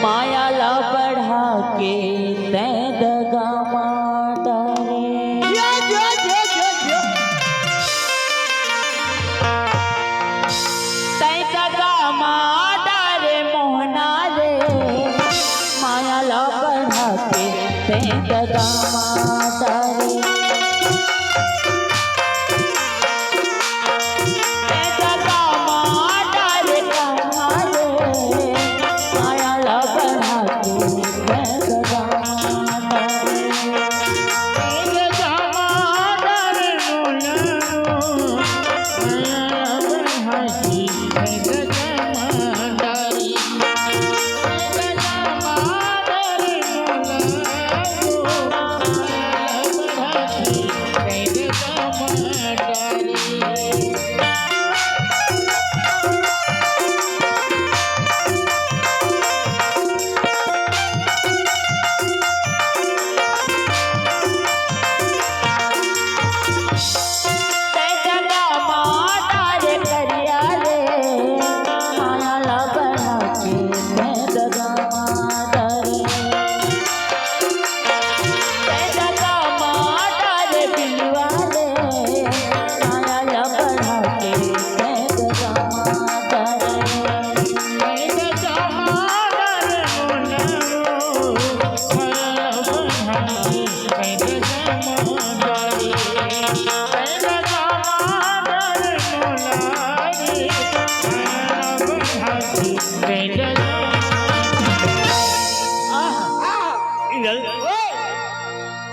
माया ला बढ़ा के तै दगा मारे तै दगा मारे मोहना रे माया ला बढ़ा के तै दगा मारे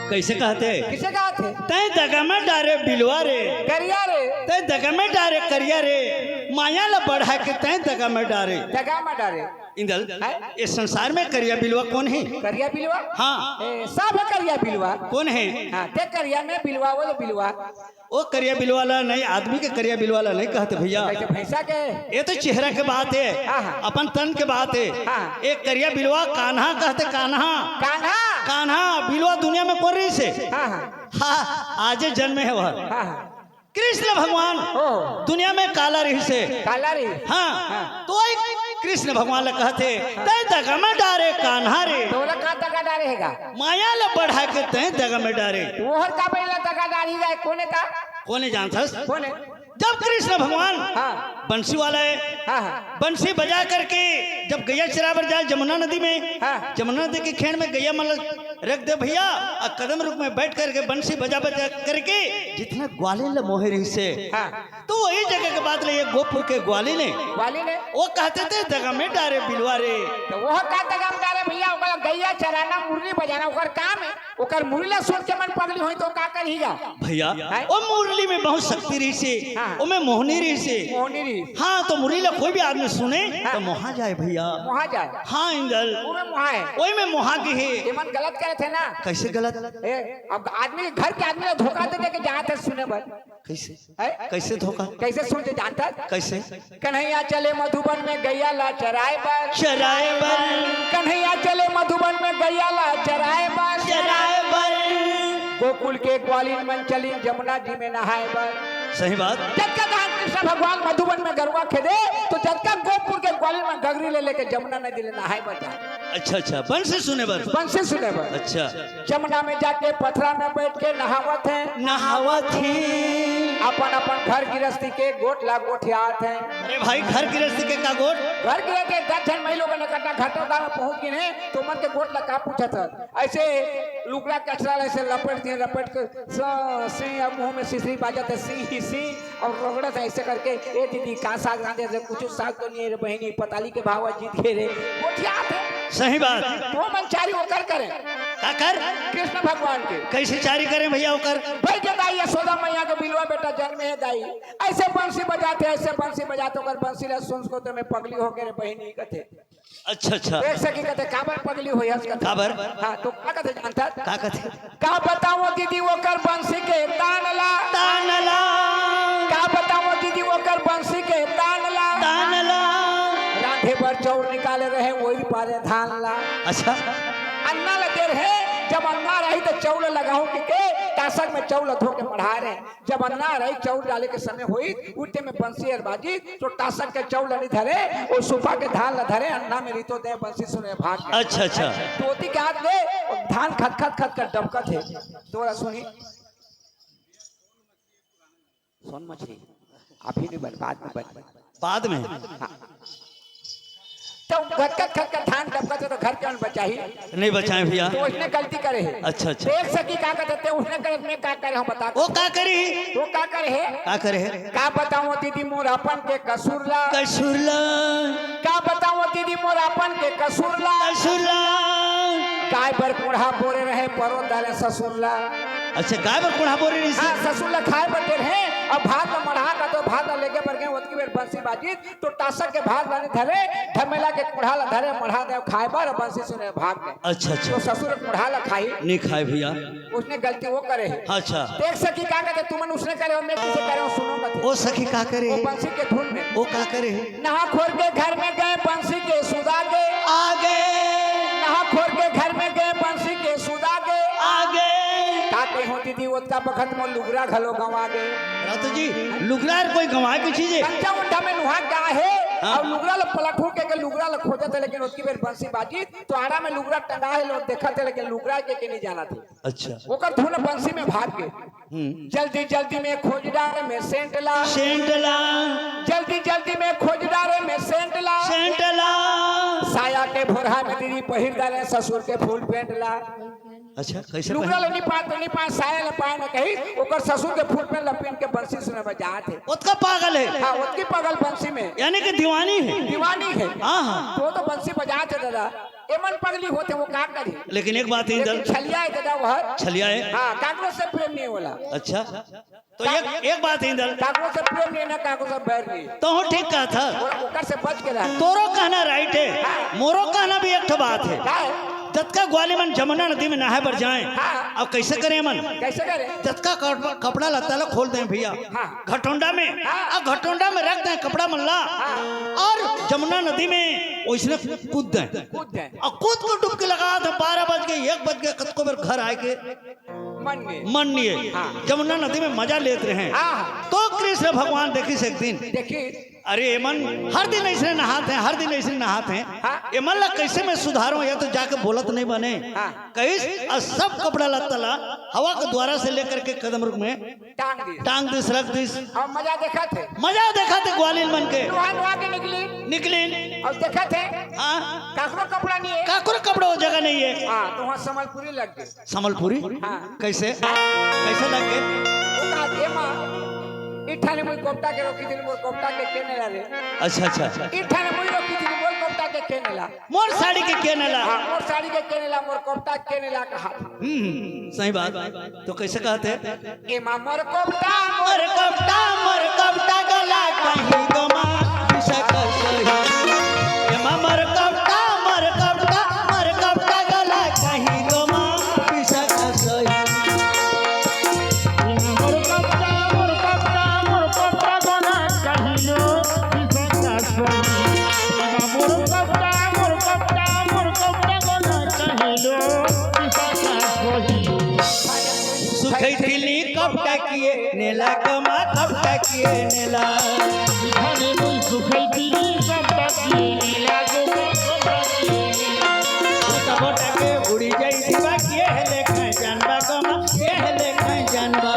कैसे कहते किसे कहते तै दगा में डारे बिलवा रे करिया रे तै दगा में डारे करिया रे माया ला बढ़ा के तै दगा में डारे दगा में डारे इंदल इस संसार में करिया बिलवा कौन है? करिया बिलवा हाँ सब है करिया बिलवा कौन है? हाँ ते करिया में बिलवा वो बिलवा वो करिया बिलवाला नहीं आदमी के करिया बिलवाला नहीं कहते भैया। भैंसा के ये तो चेहरा के बात है अपन तन के बात है। एक करिया बिलवा कान्हा कहते कान्हा कान्हा कान्हा बिलवा दुनिया में कौन रही से आज जन्म है वह कृष्ण भगवान दुनिया में काला रही से काला रही हाँ तो कृष्ण भगवान ले कहते तै दगा में डारे कान्हा रे तोला का दगा डारेगा माया ले बढ़ा के तै दगा में डारे वो हर का पहला दगा डारी जाए कोने का कोने जानथस कोने जब कृष्ण भगवान बंसी वाला है बंसी बजा करके जब गैया चरावर जाए जमुना नदी में जमुना नदी के खेड़ में गैया मतलब रख दे भैया और कदम रुक में बैठ करके बंसी बजा बजा करके जितना ग्वालिन ले मोहे रही से तो वही जगह के बात ले ये गोपुर के ग्वालिन ने वो कहते थे दगा में डारे बिलवा रे तो वो का दगा में डारे भैया ओकर गैया चराना मुरली बजाना ओकर काम है ओकर मुरली सुन के मन पगली होई तो का करहीगा भैया वो मुरली में बहुत शक्ति रही से वो में मोहनी रही से मोहनी रही हाँ तो मुरली ला कोई भी आदमी सुने तो मोहा जाए भैया मोहा जाए हाँ इंदल मोहा है वही में मोहा की है ये मन गलत करे थे ना कैसे गलत अब आदमी घर के आदमी धोखा दे के जहाँ तक सुने भर कैसे कैसे धोखा कैसे सुनते जानता कैसे कन्हैया चले मधुबन में गैया ला चराए बर कन्हैया चले मधुबन में गैया ला चराए बर गोकुल के ग्वालिन में चली जमुना जी में नहाए बर सही बात जब का कृष्ण भगवान मधुबन में गरुआ खेदे तो जब का गोपुर के ग्वालिन में गगरी ले लेके जमुना नदी ले नहाए बर जाए अच्छा बंसी सुने बर अच्छा जमुना में जाके पथरा में बैठ के नहावत है अपन अपन घर गृहस्थी के गोट ला गोठियात है। अरे भाई घर गृहस्थी के का गोट घर गृहस्थी 10 जन महिलों का इकट्ठा घाटों गांव में पहुंच गए हैं तो मन के गोट ला का पूछा था ऐसे लुकड़ा कचरा ऐसे लपेट दिए लपेट के सिंह मुंह में सिसरी बाजत है सी और रगड़त है ऐसे करके ए दीदी का साग रांधे से कुछ साग तो नहीं है बहनी पताली के भाव जीत घेरे गोठियात है। सही बात वो मन चारी होकर करें का कर कृष्ण भगवान के कैसे चारी करें भैया होकर भाई के दाई यशोदा मैया के बिलवा बेटा जन्म है दाई ऐसे बंसी बजाते कर बंसी ला सुन को तो मैं पगली हो के रे बहनी कथे अच्छा देख सकी कथे काबर पगली होई हस कथे काबर हां तो का कथे जानता का कथे का बताओ दीदी वो कर बंसी के तानला का बताओ दीदी वो कर बंसी के तानला राधे पर चौर निकाले रहे वही पारे धान ला अच्छा अन्ना लगे रहे जब अन्ना रही तो चौल लगाऊं के तासक में चौल धो के मढ़ा रहे। जब अन्ना रही चौल डाले के समय हुई उठे में बंसी और बाजी तो तासक के चौल नहीं धरे और सुपा के धान ल धरे अन्ना में रीतो दे बंसी सुने भाग गए। अच्छा अच्छा तोती के हाथ ले और धान खत खत खत कर डबकत है। तोरा सुनी सोन मछली अभी नहीं बन बाद में तो खत खत कर धान डबकत है तो घर कौन बचाही नहीं बचाए भैया तो उसने गलती करे है। अच्छा अच्छा देख सकी का कहते उसने करे मैं का करे हम बता वो का करी वो का करे है का करे का बताऊं दीदी मोर अपन के कसूरला कसूरला का बताऊं दीदी मोर अपन के कसूरला कसूरला काय पर कुढ़ा बोरे रहे परो डाले ससुरला। अच्छा गाय पर कुढ़ा बोरे नहीं हाँ ससुरला खाए पर देर है अब भात ला मढ़ा का तो भात ला लेके पर गए ओतकी बेर बंसी बाजी तो टासक के भात लाने धरे धमेला के कुढ़ा ला धरे मढ़ा दे खाए पर बंसी सुने भाग गए। अच्छा अच्छा तो ससुर कुढ़ा ला खाई नहीं खाए भैया उसने गलती वो करे है। अच्छा देख सकी का कहते तुमन उसने करे और मैं किसे करे और सुनो मत वो सखी का करे वो बंसी के धुन में वो का करे नहा खोर के घर में गए बंसी के सुधा गए आगे नहा खोर के घर में गए बंसी के सुधा गए आगे का कही होती थी उतना बखत में लुगरा घलो गंवा गए। रातो जी लुगरा कोई गंवाए की चीज है कंचा उंडा में लुहा गा है और लुगरा ल पलटू के लुगरा ल खोजत है लेकिन उसकी बेर बंसी बाजी तो आड़ा में लुगरा टंगा है लोग देखत है लेकिन लुगरा के नहीं जाना थी। अच्छा ओकर धुन बंसी में भाग गए। जल्दी जल्दी में खोज डारे में सेंटला सेंटला जल्दी जल्दी में खोज डारे में सेंटला सेंटला साया के भोरहा में दीदी पहिर डाले ससुर के फूल पेंट ला। अच्छा कैसे लुगरा ले नहीं पाए साया ले पाए न कही ओकर ससुर के फूल पेंट लपेट के बंसी सुने बजात है। उसका पागल है हाँ उसकी पागल बंसी में यानी कि दीवानी है दीवानी है। हाँ हाँ तो बंसी बजाते दादा एमन पगली होते वो का करी लेकिन एक बात है लेकिन छलिया है दादा वह छलिया है हाँ कागरो से प्रेम नहीं होला। अच्छा तो एक बात है इंदर कागरो से प्रेम नहीं ना कागरो से बैर नहीं तो हो ठीक कहा था और ओकर से बच के रहा। तोरो कहना राइट है मोरो कहना भी एक ठो बात है का है जतका ग्वाली मन जमुना नदी में नहाए पर जाए हाँ। अब कैसे करें मन कैसे करे जतका कपड़ा लत्ता ला खोल दें भैया हाँ। घटोंडा में हाँ। अब घटोंडा में रख दें कपड़ा मल्ला हाँ। और जमुना नदी में वैसने कूद दें कूद जाए और कूद को डुबकी लगा तो 12 बज गए 1 बज गए कत को बेर घर आए के मन में मन नहीं है हाँ। जमुना नदी में मजा लेते रहे हाँ। तो कृष्ण भगवान देखी से एक दिन देखिए अरे एमन हर दिन ऐसे नहाते हैं हर दिन ऐसे नहाते हैं हाँ। एमन ला कैसे मैं सुधारूं या तो जाके बोलत नहीं बने हाँ। कैस और सब कपड़ा लत्ता ला हवा के द्वारा से लेकर के कदम रुक में टांग दिस रख दिस और मजा देखा थे मजा देखा थे ग्वालियर मन के नुहा नुहा के निकली और देखा थे हाँ काकरो कपड़ा नहीं है काकुर कपड़ा वो जगह नहीं है हाँ तो वहाँ संबलपुरी लग गए संबलपुरी हाँ। कैसे लग गए वो कहा थे माँ इठाने मुई कोपटा के रोकी थी मोर कोपटा के केने ला रे अच्छा इठाने मुई रोकी थी मोर कोपटा के केने ला मोर साड़ी के केने ला हाँ मोर साड़ी के केने ला मोर कोपटा के केने ला कहा सही बात तो कैसे कहते ए माँ मोर कोपटा कपटा गला कहीं गमा सका सही ए मर कपटा गला कहीं गमा सका सही सुखई दिली कपटा किए नेला कमा कपटा किए नेला कपटा के उड़ी जाई दिवा किए हेले खाए जानबा कमा किए हेले खाए जानबा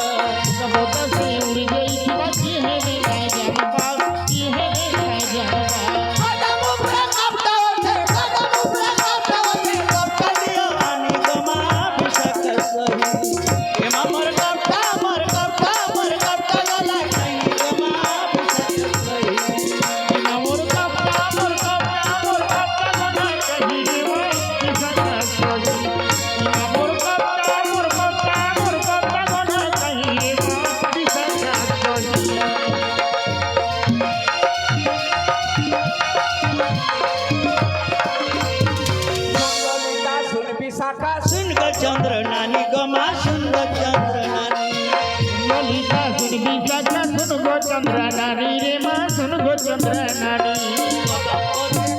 चंद्र नानी गमा सुंदर चंद्र नानी ललिता सुन विशाखा सुन गो चंद्र नानी रे माँ सुन गो चंद्र नानी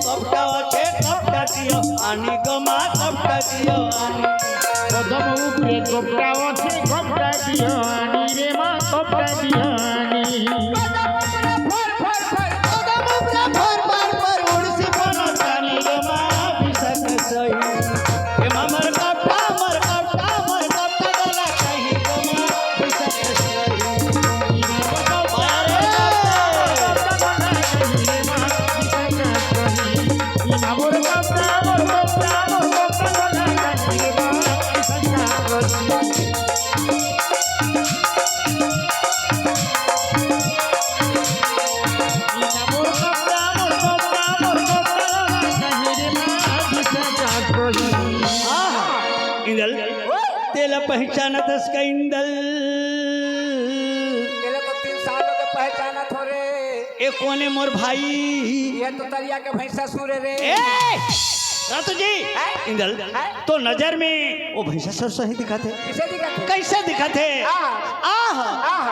कपटा दियो आनी गमा कपटा दियो आनी কদম উপরে গোপটা আছে গোপটা বিহানি রে মা গোপটা বিহানি जानी रे माँ बिसक सही ए मर कपटा गला कहीं रे माँ बिसक सही মোর গোপটা মোর গোপটা মোর গোপটা গলা কাহি রে মা বিসকা রসি মোর গোপটা মোর গোপটা মোর গোপটা গলা কাহি রে মা বিসকা রসি इंदल तेला पहचाना दस का इंदल ये लोग तो 3 सालों के पहचाना थोड़े ए कोने मोर भाई ये तो तरिया के भैंसा सूरे रे ए रातू जी इंदल तो नजर में वो भैंसा सर सही दिखाते किसे दिखाते कैसे दिखाते आह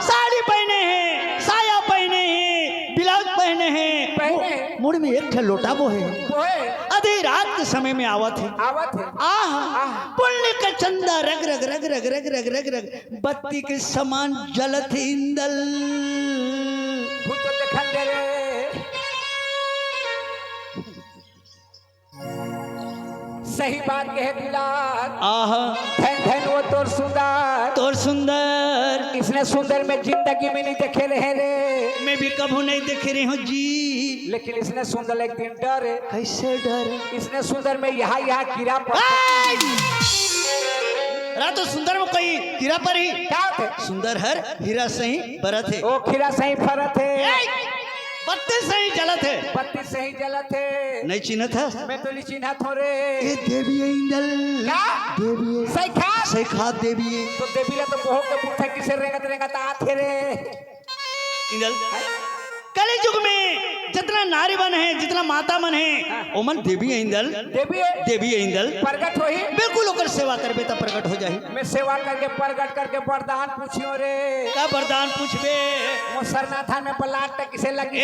साड़ी पहने हैं साया पहने हैं ब्लाउज पहने हैं पहने मुड़ में एक ठे लोटा वो है ओए आधी रात के समय में आवत है आवत है आह पुण्य का चंदा रग रग रग रग रग रग रग रग बत्ती के समान जलत है इंदल खुद तो देखन दे रे सही बात कहे दिलार आह धन धन वो तोर सुंदर तोर सुंदर इसने सुंदर में जिंदगी में नहीं देखे रहे रे मैं भी कभू नहीं देख रही हूँ जी लेकिन इसने सुंदर एक दिन डरे कैसे डर इसने सुंदर में यहाँ कीड़ा पड़ रातों सुंदर में कोई हीरा पर ही क्या थे सुंदर हर हीरा सही बरत है ओ खीरा सही फरत है बत्ती सही जलत है पत्ती सही जलत है नहीं चिन्ह था मैं तो नहीं चिन्हा थोड़े ये देवी है इंदल क्या देवी है सही खा सही खाद देवी है तो देवीला तो बहुत के पूछे किसे रेंगत आथे रे इंदल कली युग में जितना नारी बन है जितना माता मन है ओमन देवी है इंदल देवी देवी है इंदल प्रगट होई बिल्कुल ओकर सेवा करबे त प्रकट हो जाही मैं सेवा करके प्रगट करके वरदान पूछियो रे का वरदान पूछबे वो सरनाथा में पलाट तक किसे लगी ए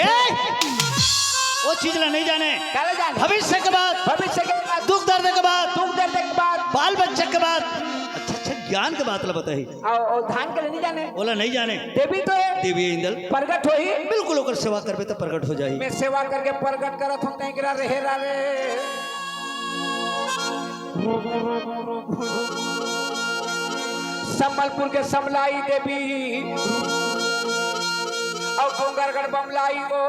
वो चीज ला नहीं जाने काले जाने भविष्य के बाद भविष्य के बाद दुख दर्द के बाद दुख दर्द के बाद बाल बच्चे के बाद अच्छा ज्ञान के बात ला बताई और धान के लिए नहीं जाने बोला नहीं जाने देवी तो है देवी है इंदल प्रगट होई बिल्कुल ओकर सेवा करबे त प्रकट हो जाही मैं सेवा करके प्रगट करत हूं तई गिरा रहे रे संबलपुर के समलाई देवी और डोंगरगढ़ बमलाई वो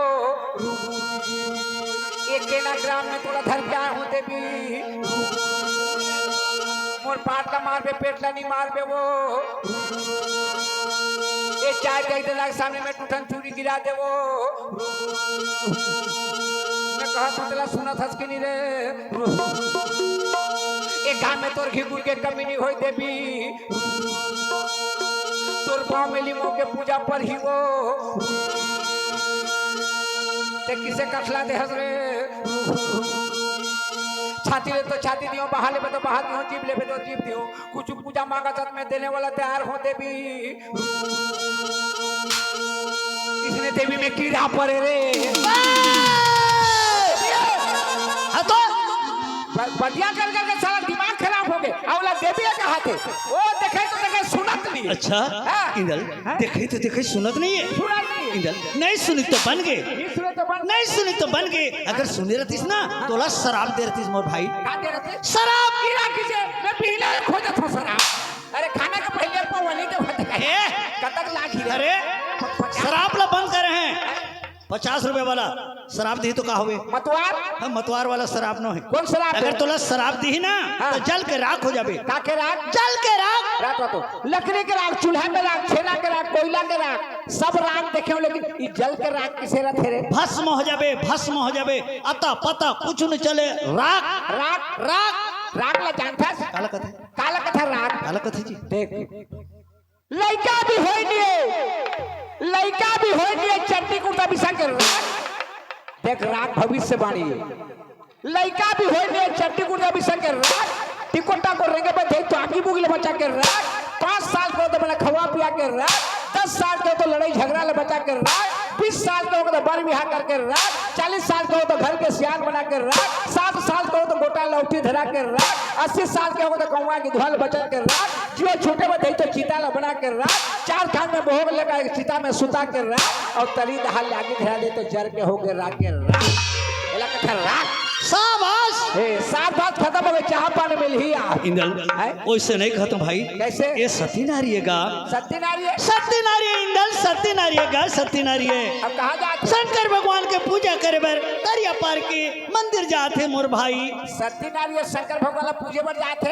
एक केना ग्राम में थोड़ा धर के आया हूं देवी मोर पाटला मार पे पेटला नहीं मार पे वो ये चाय दे दे लाग सामने में टूटन चूड़ी गिरा दे वो मैं कहा था तेरा सुना था कि नहीं रे एक गांव में तोर घी गुड़ के कमी नहीं होई देवी तोर पाँव में लिमो के पूजा पर ही वो ते किसे कटला दे हस रे छाती ले तो छाती दियो बाहर ले तो बाहर दियो जीभ ले तो जीभ दियो कुछ पूजा मांगा तक में देने वाला तैयार हो देवी इसने देवी में कीड़ा पड़े रे हाँ तो बढ़िया कर करके सारा दिमाग खराब हो गए अवला देवी कहा थे वो देखे तो देखे सुनत नहीं अच्छा इंदल देखे तो देखे सुनत नहीं है सुनत नहीं इंदल नहीं सुनी तो बन गए इसने तो बन नहीं सुनी तो बन गए अगर सुने रहतीस ना तोला शराब दे रहतीस मोर भाई खा दे रहे शराब कीड़ा किसे मैं पीने खोजत हूं शराब अरे खाना का पहले पर वनी तो होता है ए कतक लागी रे अरे शराब ला बंद करे हैं 50 रुपए वाला शराब दी तो का होवे मतवार हम मतवार वाला शराब न है कौन शराब अगर है? तोला शराब दी ना हाँ। तो जल के राख हो जाबे काके राख जल के राख राख तो लकड़ी के राख चूल्हा में राख छेना के राख कोयला के राख सब राख देखे हो लेकिन ई जल के राख किसे रथे रे भस्म हो जाबे अता पता कुछ न चले राख राख राख राख ला जानता काला कथे काला कथा राख काला कथे जी देख लइका भी होई नहीं चट्टी कुर्ता बिछा के राख देख राख भविष्य वाणी है लइका भी होई नहीं चट्टी कुर्ता बिछा के राख टिकोटा को रेंगे पे देख तो आगे बुगले बचा के राख 5 साल को तो मैंने खवा पिया के राख 10 साल के तो लड़ाई झगड़ा ले बचा के रख, 20 साल का हो तो बर बिहार करके रख, 40 साल का हो तो घर के सियान बना के रख, 60 साल का हो तो गोटा लौटी धरा के रख, 80 साल के हो तो कौवा की धुआल बचा के रख, जो छोटे बच्चे तो चीता ला बना के रख, 4 खान में भोग लगा चिता में सुता के रख, और तरी दहाल आगे धरा दे तो जर के हो के रख के रख, रख शाबाश। सात बात खत्म हो गई, चाह पानी मिल ही आ इंदल वैसे नहीं खत्म भाई। कैसे? ये सती नारी है गा, सत्य नारी है, सती नारी है इंदल, सती नारी है गा, सती नारी है। अब कहा जाते शंकर भगवान के पूजा करे बर दरिया पार के मंदिर जाते मोर भाई। सत्य नारी है, शंकर भगवान पूजे बर जाते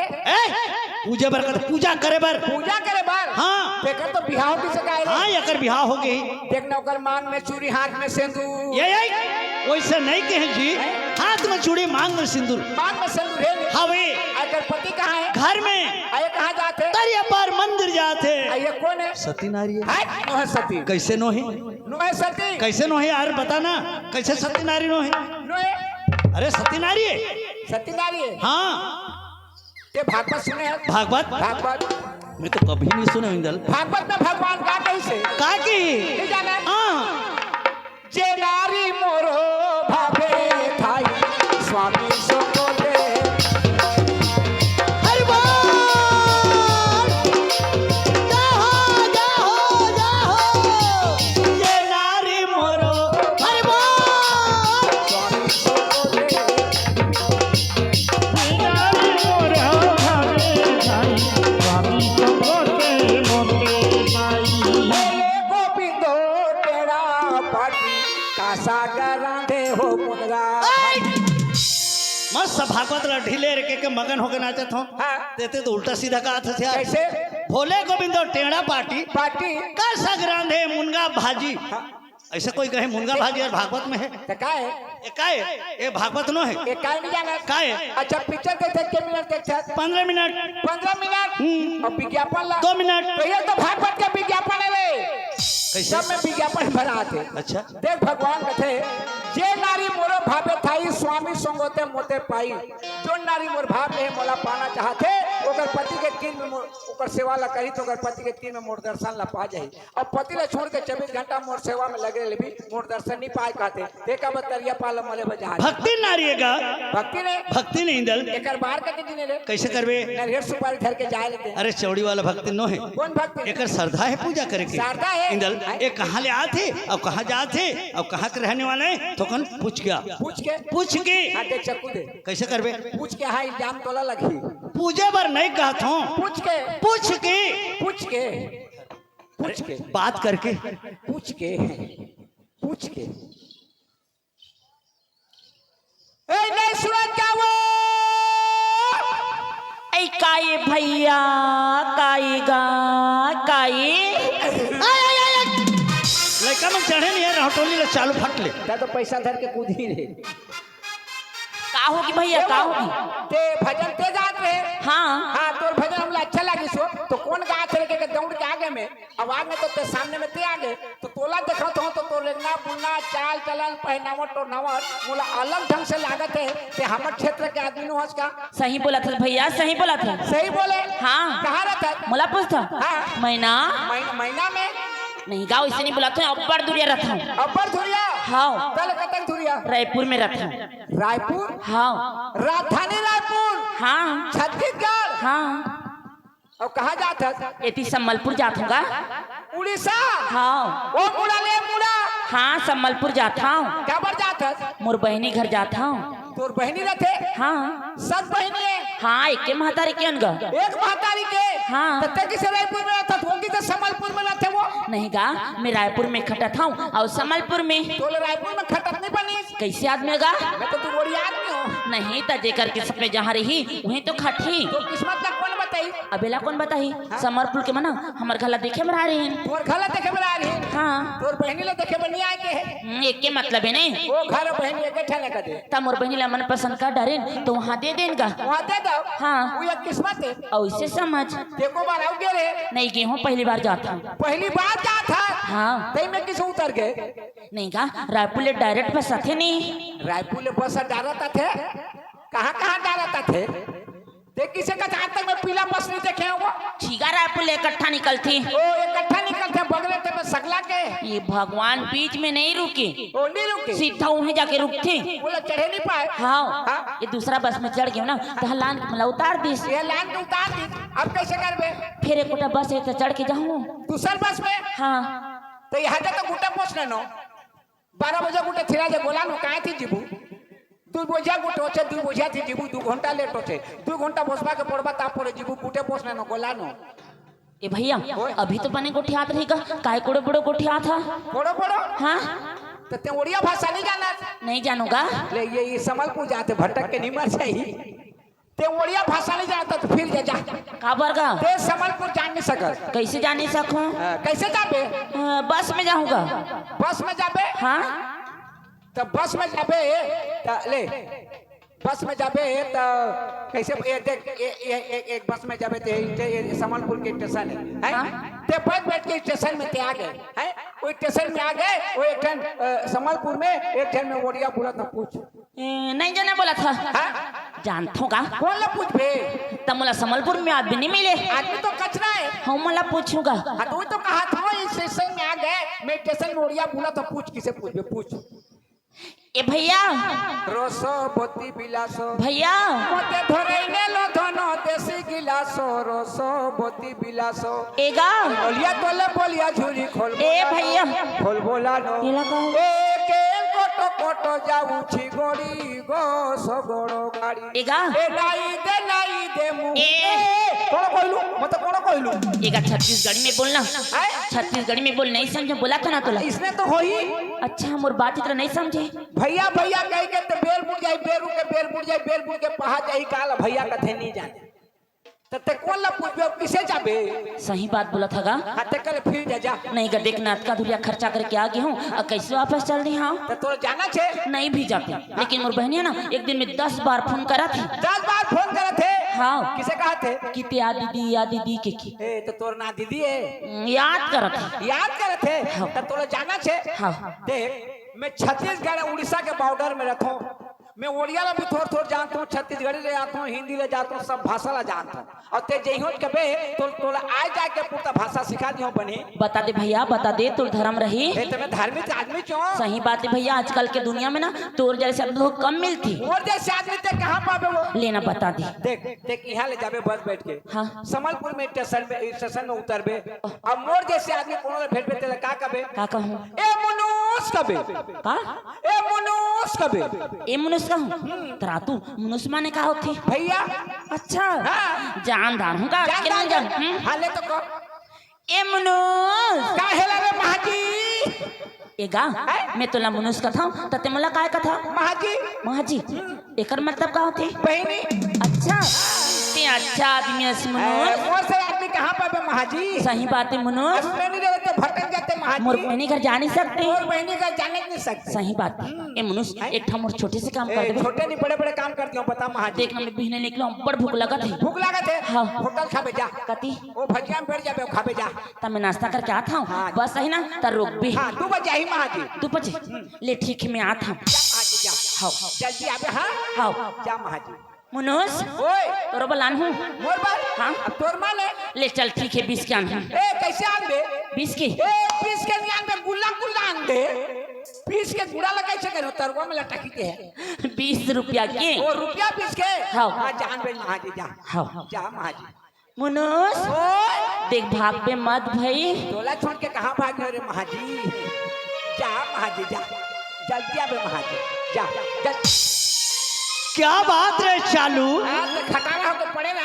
पूजा बर कर, पूजा करे बर, पूजा करे बार। हाँ देखकर तो बिहाव की सकाय हाँ यकर बिहार हो गई। देखना ओकर मान में चूड़ी, हाथ में सिंदूर, ये वैसे नहीं कहे जी, हाथ में चूड़ी मांग में सिंदूर, मान में सिंदूर है। हवे अगर पति कहाँ है? घर में। आये कहाँ जाते? दरिया पार मंदिर जाते। ये कौन है? सती नारी है। नो है सती, कैसे नो है? नो है सती, कैसे नो है यार बताना, कैसे सती नारी नो है? नो है अरे सती नारी है। सती नारी है। हाँ ये भागवत सुने हैं? भागवत भागवत मैं तो कभी नहीं सुना इंदल। भागवत में भगवान का कैसे का की नहीं जाना? हाँ जे नारी मोरो भावे थाई स्वामी सो बोले, हर बार जाहो जाहो जाहो, ये नारी मोरो हर बार स्वामी सो बोले, नारी मोर भावे थाई स्वामी संगोते मोते माई। बोले गोविंदो तेरा पाटी का सागर रांधे हो मुनगा। मस्त भागवत ला ढीले रखे के मगन होके नाचत हो। हाँ। देते तो उल्टा सीधा का हाथ से यार। कैसे? भोले गोविंदो टेढ़ा पार्टी पाटी का सगरांध है मुनगा भाजी। ऐसे कोई कहे मुनगा भाजी और भागवत में है? तो का है? ये का है? ये भागवत नो है। ये काय नहीं जाना? का है? अच्छा पिक्चर देखते कितने मिनट देखते? 15 मिनट 15 मिनट। और विज्ञापन ला 2 मिनट। तो ये तो भागवत के विज्ञापन है रे। कैसे? सब में विज्ञापन भरा आते। अच्छा देख भगवान कहते जे नारी मोरो भावे थाई स्वामी संगोते मोते पाई। जो नारी मोर भाव में मोला पाना चाहते ओकर पति के तीन में ओकर सेवा ला करी तो ओकर पति के तीन में मोर दर्शन ला पा जाई। और पति ला छोड़ के 24 घंटा मोर सेवा में लगे ले भी मोर दर्शन नहीं पाए कहते। देखा बतरिया पाल मले बजा भक्ति नारी है का? भक्ति ने भक्ति नहीं इंदल। एकर बाहर के दिन रे कैसे करबे? नरियर सुपारी धर के जाए लेते। अरे चौड़ी वाला भक्ति नो है। कौन भक्ति? एकर श्रद्धा है पूजा करे के। श्रद्धा है। इंदल ये कहाँ ले आते और कहाँ जाते और कहाँ के रहने वाले हैं तो कौन पूछ गया? पूछ के दे चक्कू दे। कैसे करबे? पूछ के हाँ इल्जाम तोला लगी। पूजे बर नहीं कहत हूँ, पूछ के पूछ के पूछ के पूछ के बात करके पूछ के पूछ के ए नहीं सुनत क्या वो ऐ काई भैया काई गा काई लड़का में चढ़े नहीं है हटोली ले चालू फट ले। ता तो पैसा धर के कूद ही रे। का होगी भैया का होगी? ते भजन ते जात रहे। हाँ हाँ तोर भजन हमला अच्छा लगी सो तो कौन गात रहे के दौड़ के आगे में आवाज में तो ते सामने में ते आगे तो तोला देखत हो तो लेना बुलना चाल चलन पहनावट तो नवट मोला अलग ढंग से लागत है ते हमर क्षेत्र के आदमी नु हस का। सही बोला था भैया, सही बोला था। सही बोले। हाँ। कहाँ रहता? मोला पूछता हाँ। महीना महीना में नहीं गाँव इसे नहीं बुला था, अब्बर दूरिया रखा हूँ। अब्बर धुरिया। हाँ तल कतक धुरिया? रायपुर में रखा हूँ। रायपुर। हाँ राजधानी रायपुर। हाँ छत्तीसगढ़। हाँ और कहाँ जाता? एती सम्बलपुर जात हूँ। उड़ीसा। हाँ ओ मुड़ा ले मुड़ा। हाँ सम्बलपुर जाता हूँ। क्या बर जाता? मोर बहनी घर जाता हूँ। तोर बहनी रहते? हाँ सब बहनी है। हाँ एक के महतारी के अनगा एक महतारी के। हाँ। तब किसे रायपुर में रहता? होगी तो सम्बलपुर में रहते वो। नहीं गा मैं रायपुर में खटत हूँ और सम्बलपुर में। तोले रायपुर में खटक नहीं बनी। कैसे आदमी गा? मैं तो तू गोरी आदमी हो। नहीं तजे कर किस्मत में जहाँ रही वहीं तो खटी। तो किस्मत का कौन बताई? अबेला कौन बताही? समरपुर के मना हमार घला देखे में आ रहे हैं। तोर घर देखे बना रही। हाँ तोर बहनी ले देखे बनी आए के है। एक के मतलब है नहीं। वो घर बहनी एक ठने का दे। तब मोर बहनी ला मन पसंद का डरे तो वहाँ दे देगा। वहाँ दे दो। हाँ। वो एक किस्मत है। और इसे समझ देखो बार आओ गे रे। नहीं गए हूँ पहली बार जाता हूँ। पहली बार क्या था? हाँ तई में किस उतर गए? नहीं गा रायपुर ले डायरेक्ट बस आते नहीं। रायपुर ले बस डालता थे। कहाँ कहाँ डालता थे? देख किसे का आज तक मैं पीला बस नहीं देखे होगा। ठीका रायपुर ले इकट्ठा निकलती। ओ इकट्ठा निकलते बगले ते में सकला के ये भगवान बीच में नहीं रुके, ओ नहीं रुके सीधा वहीं जाके रुकते। बोला चढ़े नहीं पाए। हाँ ये दूसरा बस में चढ़ गया ना तो लान मतलब उतार दी। ये लाइन के उतार दी, अब कैसे करबे? फिर एक गोटा बस है तो चढ़ के जाऊँ। दूसर बस में हाँ तो यहाँ तो गुटे पहुंचने नो 12 बजे गुटे थिरा जे गोला नो काहे थी जीबू 2 बजे गुटे होचे 2 बजे थी जीबू 2 घंटा लेट होचे 2 घंटा बसबा के पड़बा ता पड़े जीबू गुटे पहुंचने नो गोला नो। ए भैया अभी तो बने गोठियात रही का काय कोड़े बड़ो गोठिया था। पड़ो पड़ो हाँ तो ते ओड़िया भाषा नहीं जाना? नहीं जानूंगा। ले ये समलपुर जाते भटक के नहीं मर जाई। ते ओड़िया भाषा नहीं जानता तो फिर जा काबर का ते समलपुर जान नहीं सकत। कैसे जा नहीं सकूं? कैसे जाबे? बस में जाऊंगा। बस में जाबे? हाँ तो बस में जाबे ले बस में जाबे तो कैसे देख एक बस में जाबे ते समलपुर के स्टेशन है ते बैठ के स्टेशन में ते आ गए हैं वो स्टेशन में आ गए वो एक जन समलपुर में एक जन में ओड़िया बोला था पूछ नहीं जाना बोला था। जानता का कौन ला पूछ बे? तब मला समलपुर में आदमी नहीं मिले। आदमी तो कचरा है। हम मला पूछूंगा। हाँ तो तो कहा था इस स्टेशन में आ गए मैं स्टेशन में ओड़िया बोला तो पूछ किसे पूछ बे पूछ। ए भैया रोसो बोती बिलासो भैया मोते धरैले लो धनो देसी गिलासो रोसो बोती बिलासो एगा बोलिया तोले बोलिया झुरी खोल ए भैया खोल बोला नो ये लगा ए के कोटो कोटो जाऊ छी गोड़ी गो सगड़ो गाड़ी एगा ए लाई दे मु ए कोन कहलू मत कोन कहलू एगा छत्तीसगढ़ी में बोलना छत्तीसगढ़ी में बोल नहीं समझे बोला था ना तोला इसने तो होई। अच्छा मोर बात इतना नहीं समझे भैया भैया कह के तो बेल बुड़ जाए बेरू के बेल बुड़ जाए बेल बुड़ के पहा जाई काल भैया कथे नहीं जाने ते कौन ला पूछबे किसे जाबे? सही बात बोला था गा। हाथे कर फिर जा नहीं का देखना का धुरिया खर्चा करके आ गई हूँ और कैसे वापस चल रही हाँ तो तोर जाना छे नहीं भी जाती लेकिन मोर बहनिया ना एक दिन में 10 बार फोन करा थी। 10 बार फोन करे थे? हाँ किसे कहा थे? किते आ दीदी के की ए तो तोर ना दीदी है याद करा था याद करे थे। हाँ। तो तोर जाना छे? हाँ देख मैं छत्तीसगढ़ उड़ीसा के बॉर्डर में रहता हूँ मैं ओडिया ला भी थोड़ा जानता हूँ छत्तीसगढ़ी ले जाता हूँ हिंदी ले जाता हूँ सब भाषा ला जानता हूँ और ते जइहो कबे तो तोला आ जा के पूरा भाषा सिखा दियो बने। बता दे भैया बता दे तोर धर्म रही ए तुम्हें धार्मिक आदमी क्यों? सही बात है भैया आजकल के दुनिया में ना तोर जैसे लोग कम मिलती और जैसे आदमी ते कहाँ पावे वो लेना बता दी। देख देख यहाँ ले जाबे बस बैठ के हाँ समलपुर में स्टेशन में उतरबे अब मोर जैसे आदमी कोनो ले भेट बेते का कबे का कहूँ ए मनुष्य कबे का ए मनुष्य कबे ए मनुष्य कहूँ तरा तू मनुष्य माने का होती भैया? अच्छा हाँ। जानदार हूँ का जान हाँ ले तो को ए मनुष्य का हेला रे महाजी एगा मैं तोला मनुष्य का था तते मोला काय का था महाजी एकर मतलब का होती बहनी? अच्छा ते अच्छा आदमी है मनुष्य वो से आदमी कहाँ पे महाजी? सही बात है मनुष्य बहनी रहते भटक जाते महाजी। मोर बहनी घर जा नहीं सकते और बहनी घर जाने नहीं सकते। सही बात है ए मनुष्य एक ठा मोर छोटे से काम कर दे छोटे नहीं बड़े बड़े काम करती हूँ बता महाजी। देखना मैं बहने निकला बड़ भूख लगा थी भूख लगा थे? हाँ। होटल खाबे जा कती वो भजिया में बैठ जाबे खाबे जा तब मैं नाश्ता करके आता हूँ हाँ। बस सही ना तर रुक भी हाँ 2 बजे ही महाजी। तू बजे ले ठीक है मैं आता हूँ महाजी जा हाँ जल्दी आबे। हाँ हाँ जा महाजी। मनुष्य ओए तोरा बलान हूँ मोर बाल हाँ। अब तोर माल है ले चल ठीक है 20 के आन हूँ ए कैसे आनबे? 20 की 20 के नहीं आनबे गुल्ला आनबे 20 के गुड़ा लगाई छे करो तरवा में लटकी के है 20 रुपया के ओ रुपया 20 के हाँ। हां जान बे महाजी जा हाँ जा महाजी। मनुष्य ओए देख भाग पे मत भाई टोला छोड़ के कहां भाग रहे रे महाजी? जा महाजी जा जल्दी आबे महाजी जा जल्दी। क्या बात रे चालू आज खटारा हो तो पड़ेगा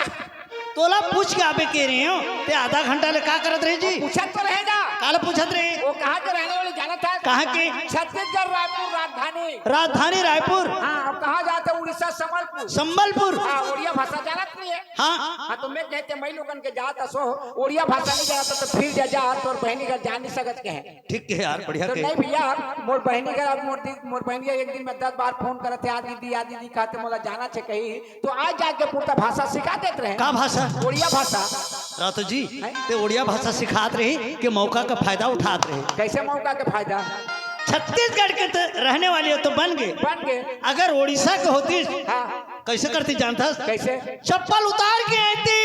तोला पूछ के आबे के रहे हो ते आधा घंटा ले का करत रहे जी? पूछा तो रहेगा काल पूछत रहे वो कहाँ के रहने वाले जाना था? कहाँ के? छत्तीसगढ़ रायपुर राजधानी। राजधानी रायपुर। हाँ अब कहाँ जाते? उड़ीसा संबलपुर। संबलपुर। हाँ उड़िया भाषा जानत नहीं है? हाँ हाँ तो मैं कहते मई लोगन के जाता सो उड़िया भाषा नहीं जानता तो फिर जा तोर बहनी घर जान नहीं सकत के है। ठीक है यार बढ़िया तो के नहीं भैया मोर बहनी घर अब मोर बहनी एक दिन में 10 बार फोन करते आ दीदी कहते मोला जाना छे कहीं तो आज जाके पूरा भाषा सिखा देते रहे। का भाषा? उड़िया भाषा। रातो जी ते उड़िया भाषा सिखात रही कि मौका का फायदा उठात रहे। कैसे मौका के फायदा? छत्तीसगढ़ के तो रहने वाले हो तो बन गए अगर उड़ीसा के होती कैसे करती जानता? कैसे? चप्पल उतार के आती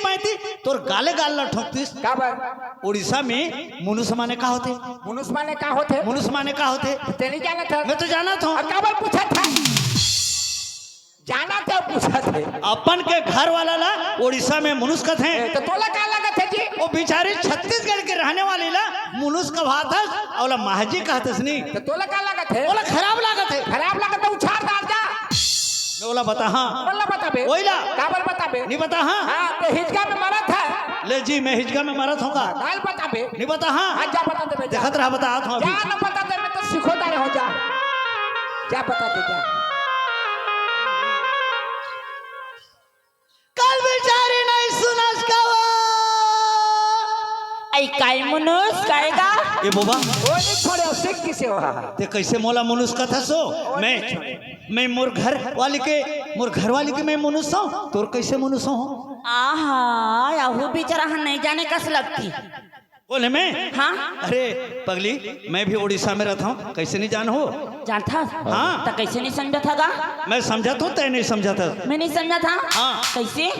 पैती तोर गाले गाल ला ठोकतीस। का बर उड़ीसा में मुनुस माने का होते? मुनुस माने का होते? मुनुस माने का होते? ते नहीं जाना था? मैं तो जाना था। और का बर पूछा था? जाना था पूछा थे। अपन के घर वाला ला उड़ीसा में मुनुस कहते हैं। तो तोला का लगा थे जी? वो बेचारे छत्तीसगढ़ के रहने वाले ला मुनुस का भात है और महाजी कहते नहीं। तो तोला का लगा थे? बोला खराब लागत है। खराब लगा तो उछाड़ डाल जा। मैं बोला बता हाँ। बोला बता बे। वहीला का बर बता बे? नहीं बता हाँ। हाँ तो हिजका में मरा था। ले जी मैं हिजका में मरत होगा। दाल बता बे। नहीं बता हाँ। हाँ जा बता दे बे। देखत रहा बता हाथ जा अभी। न बता दे मैं तो सिखोता रहो जा। जा बता दे जा। कल बेचारी नहीं सुनस का आई काय मुनुस काय का ए बोबा वो नहीं छोड़े सिख किसे हो? ते कैसे मोला मुनुस का था सो मैं मोर घर वाली के मैं मुनुस हूँ तोर कैसे मुनुस हूँ? आहा याहू बेचारा हम नहीं जाने कस लगती। बोले मैं हाँ अरे पगली मैं भी उड़ीसा में रहता हूँ कैसे नहीं जान हो? जानता? हाँ। तो कैसे नहीं समझा था गा? मैं समझा तो तय नहीं समझा था। मैं नहीं समझा था। हाँ। कैसे?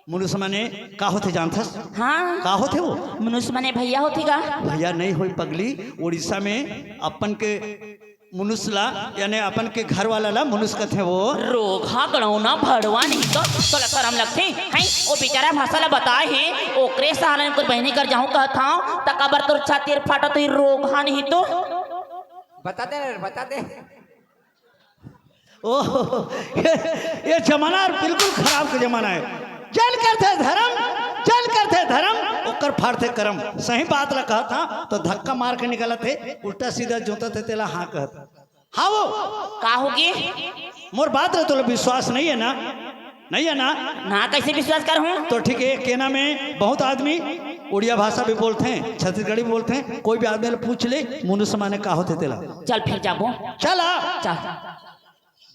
मुनुस माने का होते जानथस? हाँ का होते वो? मुनुस माने भैया होती गा? भैया नहीं होई पगली। उड़ीसा में अपन के मुनुसला यानी अपन के घर वाला ला मुनुस कहते वो। रोगा गड़ौना भड़वा नहीं तो तोला शर्म लगते हैं? वो बेचारा भाषा ला बताए हैं ओकरे सहारा में बहनी कर जाऊं कहता हूं त कबर तोर छाती फाटा तो रोगा नहीं तो बता दे बता दे। ओह ये जमाना बिल्कुल खराब का जमाना है। जल करते धर्म ओकर फाड़ते करम। सही बात ला कहा था तो धक्का मार के निकला थे उल्टा सीधा जोता थे तेला हाँ कहता। हाँ वो का होगी? मोर बात रहे तो विश्वास नहीं है ना? नहीं है ना? ना कैसे विश्वास कर हूं? तो ठीक है केना में बहुत आदमी उड़िया भाषा भी बोलते हैं छत्तीसगढ़ी भी बोलते हैं। कोई भी आदमी पूछ ले मुनुस माने का होते तेला। चल फिर जाबो चला चल।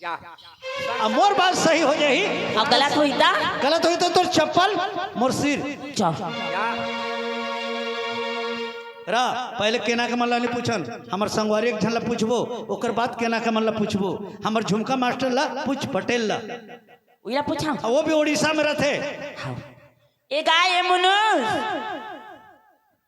जा अब मोर बात सही हो जाही। अब गलत हुई था? गलत हुई तो तोर चप्पल मोर सिर चल जा। रा पहले केना के मन ला नहीं पूछन हमर संगवारी एक झन ला पूछबो ओकर बाद केना के मन ला पूछबो। हमर झुमका मास्टर ला पूछ पटेल ला उला पूछा वो भी उड़ीसा में रहते। ए गाय ए मुनुस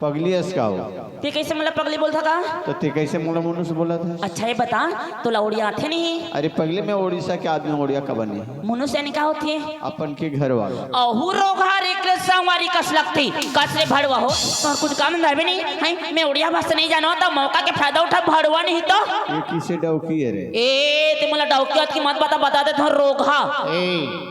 पगली अस्काओ ते कैसे मतलब पगली बोलता का? तो ते कैसे मोला मुनुस बोला था? अच्छा ये बता तो लौड़िया आते नहीं? अरे पगले में उड़ीसा के आदमी उड़िया का बनी मुनुस यानी का होती है? अपन के घर वाला। अहू रोगा रे संगवारी कस लगती कस रे भड़वा हो तो कुछ काम धंधा भी नहीं है। मैं उड़िया भाषा नहीं जानो तो मौका के फायदा उठा भड़वा नहीं तो ये किसे डौकी है रे? ए ते मला डौकियत की मत बता दे तो रोगा। ए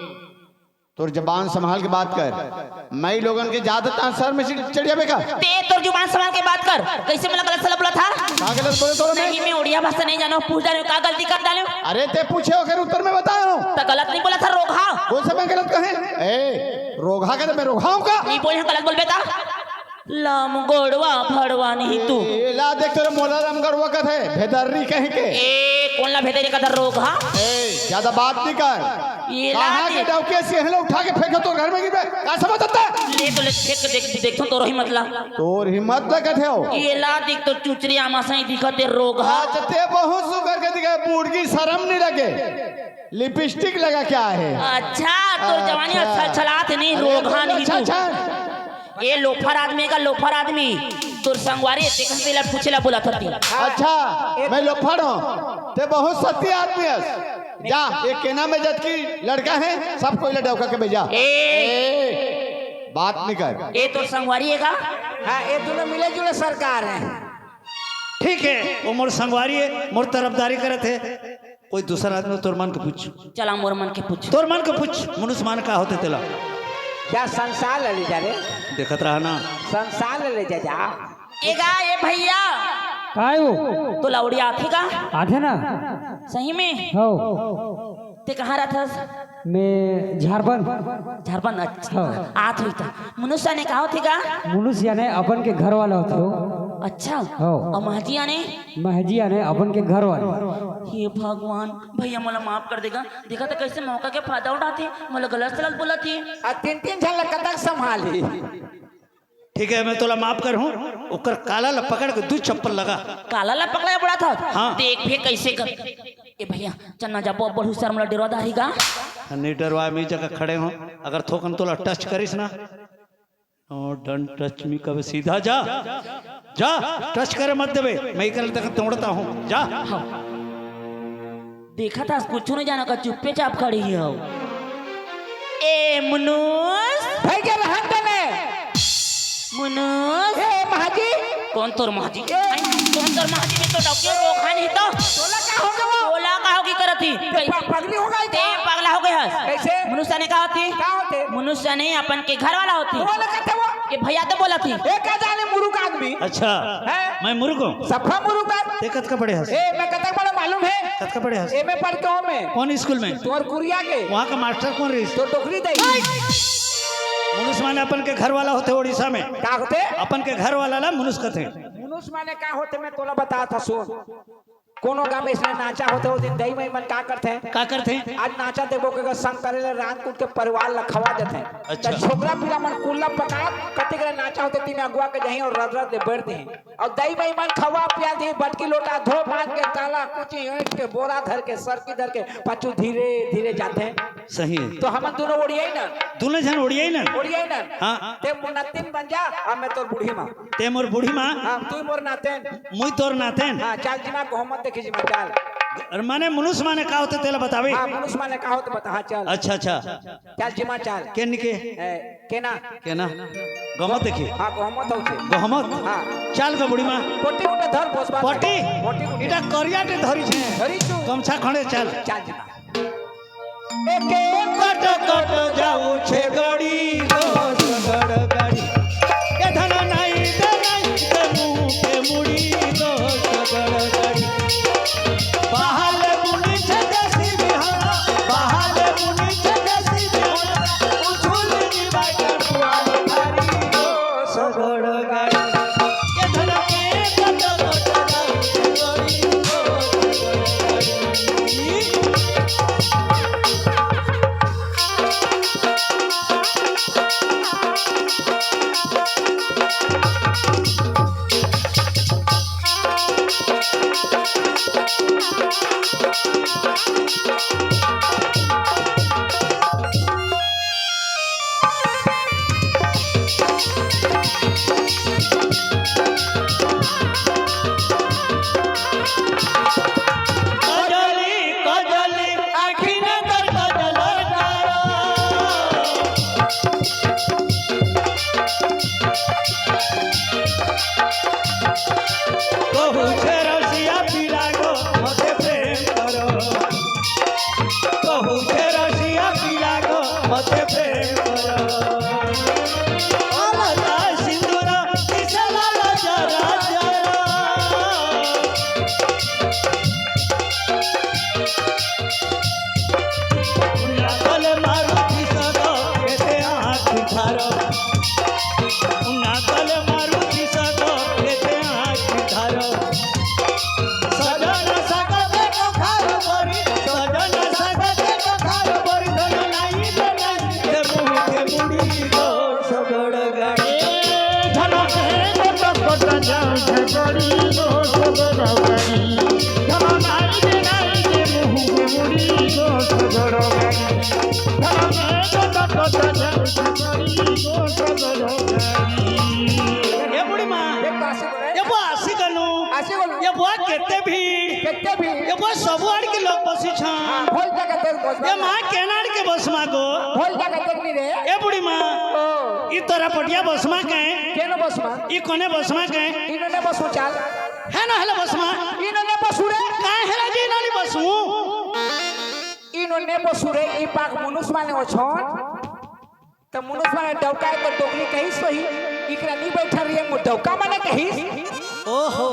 तोर जबान संभाल के बात कर। मैं लोगन के ज्यादा सर में चढ़िया बेका ते तो जुबान संभाल के बात कर। कैसे मला गलत सलाह बोला था? का गलत बोले तो नहीं मैं उड़िया भाषा नहीं जानो पूछ डाले का गलती कर डाले अरे ते पूछे हो फिर उत्तर में बताओ तो गलत नहीं बोला था रोगा। कौन सा मैं गलत कहे? ए रोगा का मैं रोगाऊं का? नहीं बोले गलत बोल बेटा लम गोड़वा भड़वा नहीं तू ए ला देख तेरे मोला रामगढ़वा का थे भेदर्री कहे के। ए कौन ला भेदरी का दर रोगा? ए ज्यादा बात नहीं कर। ये ला कहां के डौके से हले उठा के फेंको तो घर में गिरबे का समझ आता? ले तो ले देख देखो तो रही मतलब तोर हिम्मत न कथे हो। ये ला देख तो चुचरी आमा सही दिखते रोगा। आज ते बहुत सुगर के दिखे बूढ़ी शर्म नहीं लगे लिपस्टिक लगा क्या है? अच्छा तो जवानी अच्छा छलात नहीं रोगा नहीं अच्छा तू अच्छा ये लोफर आदमी का लोफर आदमी तोर संगवारी देखन से ला पूछेला बोला थती। अच्छा मैं लोफड़ हूँ ते बहुत सत्य आदमी है। जा एक केना में जत की लड़का है सब कोई लड़का के भेजा। ए बात नहीं कर। ए तोर संगवारी है का? हाँ ये दोनों मिले जुले सरकार है। ठीक है वो मोर संगवारी है मोर तरफदारी करत है। कोई दूसरा आदमी तोर मन के पूछ चला मोर मन के पूछ तोर मन के पूछ मुनुस मान का होते तेला। क्या संसार ले जा रे? देखत रहा ना संसार ले जा जा। ए गा ए भैया काय हो तो लौड़िया आथे का? आथे ना सही में हो ते कहाँ रहथस? मैं झारखंड झारखंड अच्छा आत हुई था मनुष्य ने कहा थे का? मुनुस याने अपन के घर वाला होते हो। अच्छा हो और महजिया ने महजी याने अपन के घर वाले। हे भगवान भैया मला माफ कर देगा। देखा तो कैसे मौका के फायदा उठाते मला गलत सलत बोला थी। तीन तीन झन कतक संभाली। ठीक है मैं तोला माफ कर हूँ ओकर काला ला पकड़ के दू चप्पल लगा काला ला पकड़ा बड़ा था। हाँ। देख भी कैसे कर ए भैया चन्ना जा बढ़ू सर मला डरवा दाही का नहीं डरवा मैं जगह खड़े हो अगर थोकन तोला टच करिस ना डोंट टच मी, कभी सीधा जा जा, टच करे मत देवे, मैं ही कर तक तोड़ता हूँ, जा। देखा था कुछ नहीं जाना का, चुप्पे चाप खड़ी है। ए मुनुस, भाई क्या रहन देने मुनुस, ए महाजी कौन तोर महाजी? कौन तोर महाजी में तो डॉक्टर रोखा नहीं तो तोला का हो गया? बोला का होगी करती पगली हो गई ते पगला हो गया। कैसे? मनुष्य ने कहा होती, क्या होते? मनुष्य ने अपन के घर वाला होती, बोले कहते वो ये भैया तो बोला थी। ए का जाने मुरुक आदमी अच्छा है? मैं मुर्ख हूँ, सफा मुरुक ते कत का पड़े हंस, ए मैं कहता बड़ा मालूम है कत का पड़े हंस, ए मैं पढ़ते हूं मैं कौन स्कूल में? तोर कुरिया के वहाँ का मास्टर कौन रही? तो टोकरी दे मुनुष माने अपन के घर वाला होते उड़ीसा में, का होते? अपन के घर वाला ला मुनुष कथे। मनुष्य माने का होते मैं तोला बता था सुन। कोनो गांव में इसने नाचा होते वो दिन दही में मन का करते हैं? का करते हैं? आज नाचा देखो के संग करे ले रात कूट के परिवार ला खवा देते हैं। अच्छा। तो छोकरा पिला मन कुल्ला पका कते के नाचा होते तीन अगुआ के जहीं और रद रद बैठ दे और दही में मन खवा पिया दे, बटकी लोटा धो भात के काला कुची ईंट के बोरा धर के सरकी धर के पाछू धीरे धीरे जाते हैं। सही है, तो हम दोनों ओडिया ही ना, दोनों जन उड़िया ही ना, ओडिया ही ना। हाँ। ते मुन्नतिन बन जा और मैं तो बूढ़ी मां, ते मोर बूढ़ी माँ, हां तू मोर नातेन, मुई तोर नातेन। हां चल जिमा मोहम्मद देखी जिमा चल। और माने मुनुष माने का होते तेला बतावे। हां मनुष्य माने का हो तो बता। हां चल अच्छा अच्छा, चल जिमा चल के निके केना के ना गमत देखी, हां मोहम्मद हो छे गहमत, हां चाल का बुढ़ी माँ, पोटी उठे धर बसबा पटी पोटी इटा करिया टे धरी छे, धरी तू गमछा खड़े चल। चल जिमा एके कट कट जाऊ छे गड़ी दोस्त गड़ गड़ी, ए धन नहीं दे मुंह पे मुड़ी दोस्त गड़ गड़ी, बहाल मुनी छे देसी बिहार, बहाल मुनी छे देसी बिहार, उछुल नी बाटर पुआल थारी दोस्त गड़ गड़ी, ए धन के कट कट जाऊ छे गड़ी दोस्त गड़ गड़ी। कजली कजली आखिन तर कजल कहू छे रसिया पीला गो मते प्रेम करो, कहू छे रसिया पीला गो मते प्रेम करो, अलता सिंदूर किसला जरा जरा, उन्नाकल मारुति सगो केते आँख धारो, उन्नाकल मारुति सगो केते आँख धारो, सजन सगते को खारो बरी, सजन सगते को खारो बरी, धन नहीं दे नहीं दे मुँह के मुड़ी दो सगड़ गड़े, धन के कट कट जाऊ छे गड़ी दो सगड़ गड़ी, धन नहीं दे मुँह के मुड़ी दो सगड़ गड़ी, धन के कट कट जाऊ छे गड़ी दो सगड़ गड़ी। ये बुढ़ी माँ, एक पासे बोले ये वो आसी कनु, आसे बोल ये वो केते भीड़, कितने भी ये वो सब आड़ के लोग बसी छा, भोल जगह तेरे बसबा ये माँ केनाड़ के बस माँ को, भोल जगह देखनी रे ये बुढ़ी माँ, ओ ये तोरा पटिया बस माँ कहे, केनो बसमा ये कोने बस माँ कहे, इन्होंने बसो चल है ना हेलो बस माँ, इन्होंने बसु रे कहाँ है जी नाली बस हूँ, इन्होंने बसु रे ई पाक मनुष्य माने हो छोन तो मनुष्य माने डौका के टोकरी कहीं सही इकरा नहीं बैठा रही है डौका माने कहीं ओहो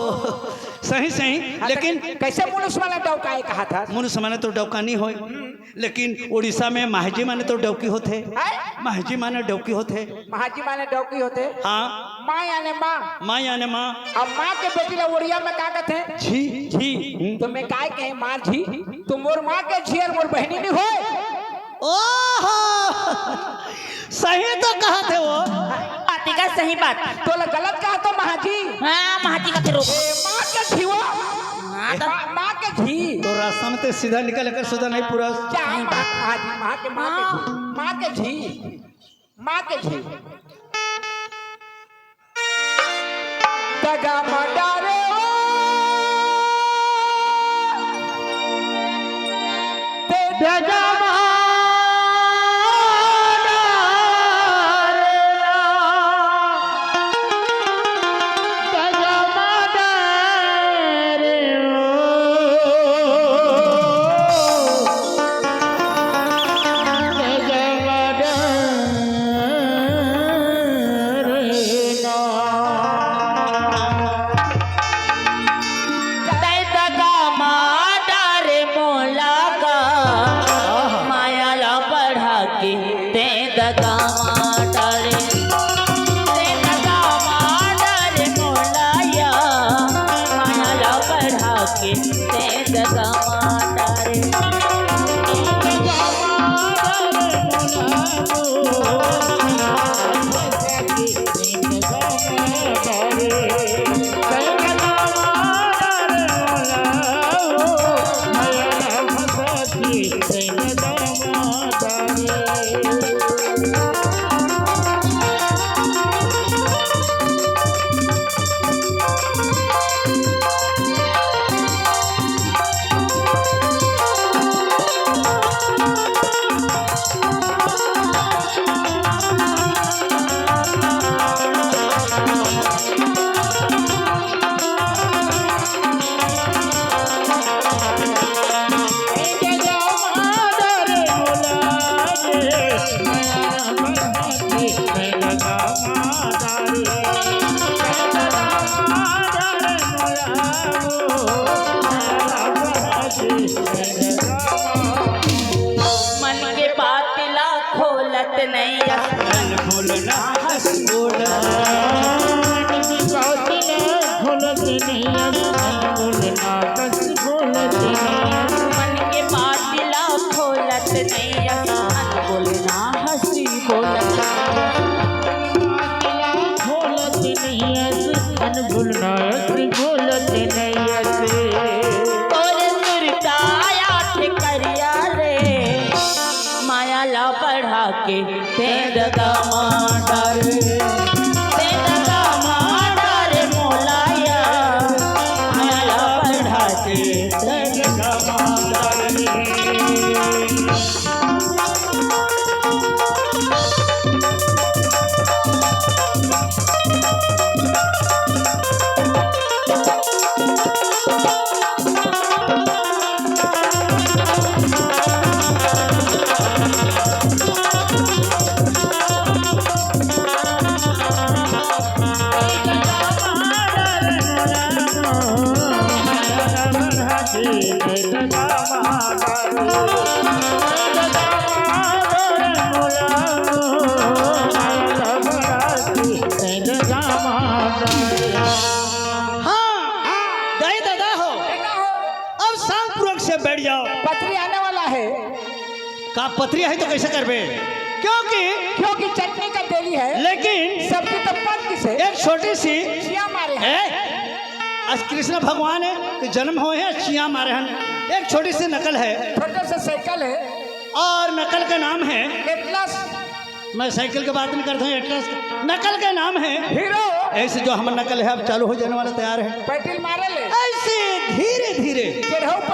सही सही, लेकिन कैसे मनुष्य माने डौका है कहा था मुनुष माने तो डौका नहीं होई, लेकिन उड़ीसा में महाजी माने तो डौकी होते, है महाजी माने डौकी होते, महाजी माने डौकी होते हाँ, माँ यानी माँ माँ याने माँ, अब माँ के बेटी ला उड़िया में का कहते हैं झी झी, तो मैं काय कहे माँ झी तो मोर माँ के झी और मोर बहनी नहीं हो ओहो सही तो कहा थे वो, बाती का सही बात। तो गलत कहा तो महाजी हाँ महाजी का रोक, माँ के झी वो हाँ तो माँ के झी तो रास्ता में ते सीधा निकल कर सीधा नहीं पूरा, क्या है महाजी माँ के झी माँ के झी माँ के झी दगा मडारे ते दगा बैठ जाओ। पथरी आने वाला है। का पथरी है तो कैसे करबे? क्योंकि चटनी का देरी है, लेकिन सब्जी तो पक किसे एक छोटी सी चिया मारे हैं। आज कृष्ण भगवान है तो जन्म हुए हैं, चिया मारे हैं। एक छोटी सी नकल है, छोटा सा साइकिल है और नकल का नाम है एटलस। मैं साइकिल की बात नहीं करता हूँ, एटलस नकल का नाम है हीरो। ऐसे जो हमारा नकल है अब चालू हो जाने वाला तैयार है। पैटिल मारे ले ऐसे